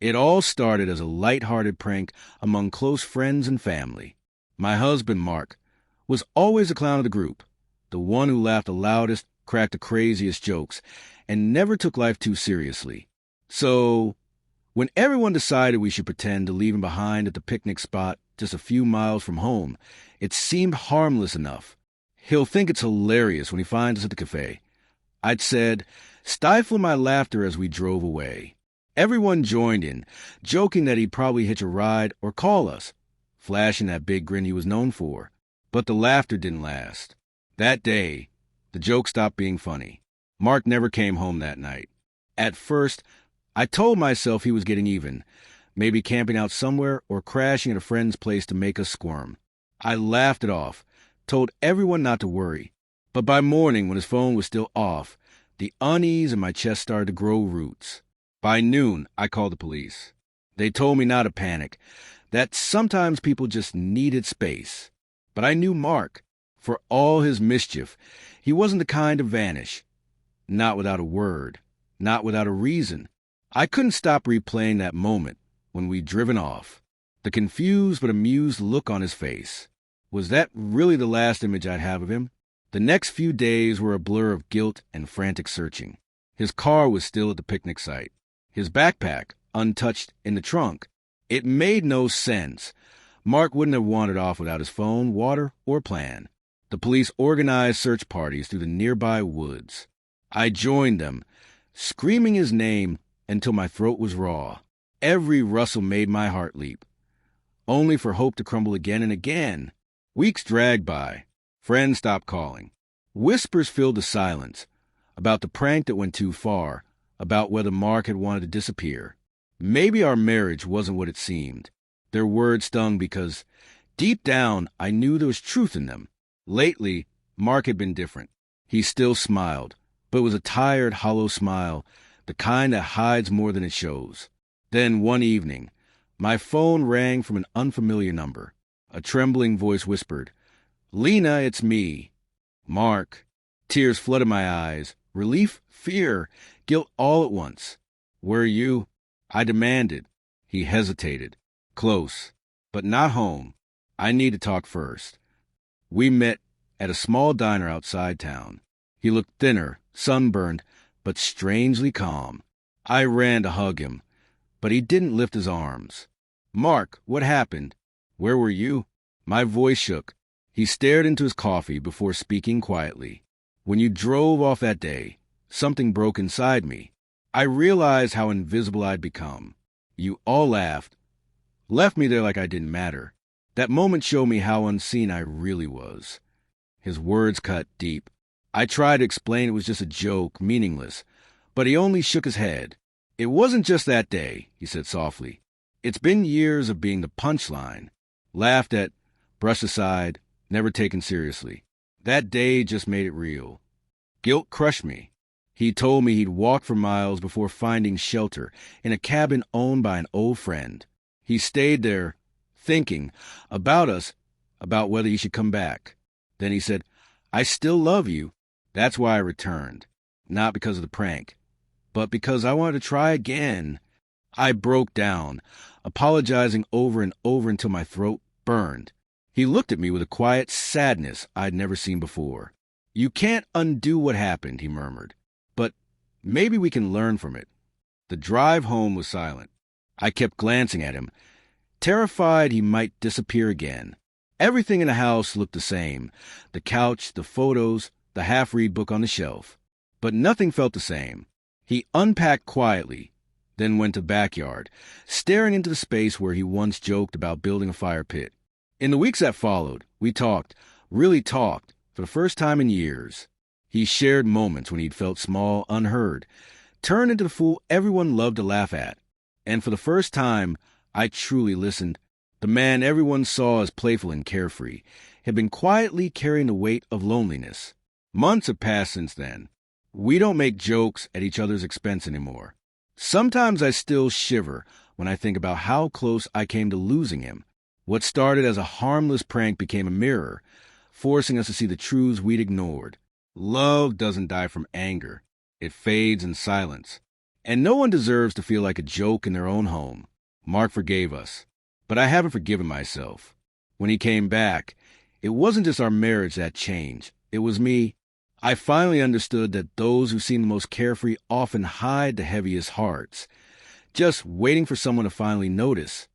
It all started as a light-hearted prank among close friends and family. My husband, Mark, was always the clown of the group, the one who laughed the loudest, cracked the craziest jokes, and never took life too seriously. So, when everyone decided we should pretend to leave him behind at the picnic spot just a few miles from home, it seemed harmless enough. He'll think it's hilarious when he finds us at the cafe, I'd said, stifling my laughter as we drove away. Everyone joined in, joking that he'd probably hitch a ride or call us, flashing that big grin he was known for. But the laughter didn't last. That day, the joke stopped being funny. Mark never came home that night. At first, I told myself he was getting even, maybe camping out somewhere or crashing at a friend's place to make us squirm. I laughed it off, told everyone not to worry. But by morning, when his phone was still off, the unease in my chest started to grow roots. By noon, I called the police. They told me not to panic, that sometimes people just needed space. But I knew Mark. For all his mischief, he wasn't the kind to vanish. Not without a word, not without a reason. I couldn't stop replaying that moment when we'd driven off. The confused but amused look on his face. Was that really the last image I'd have of him? The next few days were a blur of guilt and frantic searching. His car was still at the picnic site. His backpack, untouched, in the trunk. It made no sense. Mark wouldn't have wandered off without his phone, water, or plan. The police organized search parties through the nearby woods. I joined them, screaming his name until my throat was raw. Every rustle made my heart leap, only for hope to crumble again and again. Weeks dragged by. Friends stopped calling. Whispers filled the silence about the prank that went too far, about whether Mark had wanted to disappear. Maybe our marriage wasn't what it seemed. Their words stung because, deep down, I knew there was truth in them. Lately, Mark had been different. He still smiled, but it was a tired, hollow smile, the kind that hides more than it shows. Then, one evening, my phone rang from an unfamiliar number. A trembling voice whispered, "Lena, it's me." Mark. Tears flooded my eyes. Relief, fear, guilt all at once. "Where are you?" I demanded. He hesitated. "Close, but not home. I need to talk first." We met at a small diner outside town. He looked thinner, sunburned, but strangely calm. I ran to hug him, but he didn't lift his arms. "Mark, what happened? Where were you?" My voice shook. He stared into his coffee before speaking quietly. "When you drove off that day, something broke inside me. I realized how invisible I'd become. You all laughed, left me there like I didn't matter. That moment showed me how unseen I really was." His words cut deep. I tried to explain it was just a joke, meaningless, but he only shook his head. "It wasn't just that day," he said softly. "It's been years of being the punchline, laughed at, brushed aside, never taken seriously. That day just made it real. Guilt crushed me." He told me he'd walked for miles before finding shelter in a cabin owned by an old friend. He stayed there, thinking about us, about whether he should come back. Then he said, "I still love you. That's why I returned. Not because of the prank, but because I wanted to try again." I broke down, apologizing over and over until my throat burned. He looked at me with a quiet sadness I'd never seen before. "You can't undo what happened," he murmured, "but maybe we can learn from it." The drive home was silent. I kept glancing at him, terrified he might disappear again. Everything in the house looked the same, the couch, the photos, the half-read book on the shelf. But nothing felt the same. He unpacked quietly, then went to the backyard, staring into the space where he once joked about building a fire pit. In the weeks that followed, we talked, really talked, for the first time in years. He shared moments when he'd felt small, unheard, turned into the fool everyone loved to laugh at. And for the first time, I truly listened. The man everyone saw as playful and carefree had been quietly carrying the weight of loneliness. Months have passed since then. We don't make jokes at each other's expense anymore. Sometimes I still shiver when I think about how close I came to losing him. What started as a harmless prank became a mirror, forcing us to see the truths we'd ignored. Love doesn't die from anger. It fades in silence. And no one deserves to feel like a joke in their own home. Mark forgave us, but I haven't forgiven myself. When he came back, it wasn't just our marriage that changed. It was me. I finally understood that those who seem the most carefree often hide the heaviest hearts, just waiting for someone to finally notice.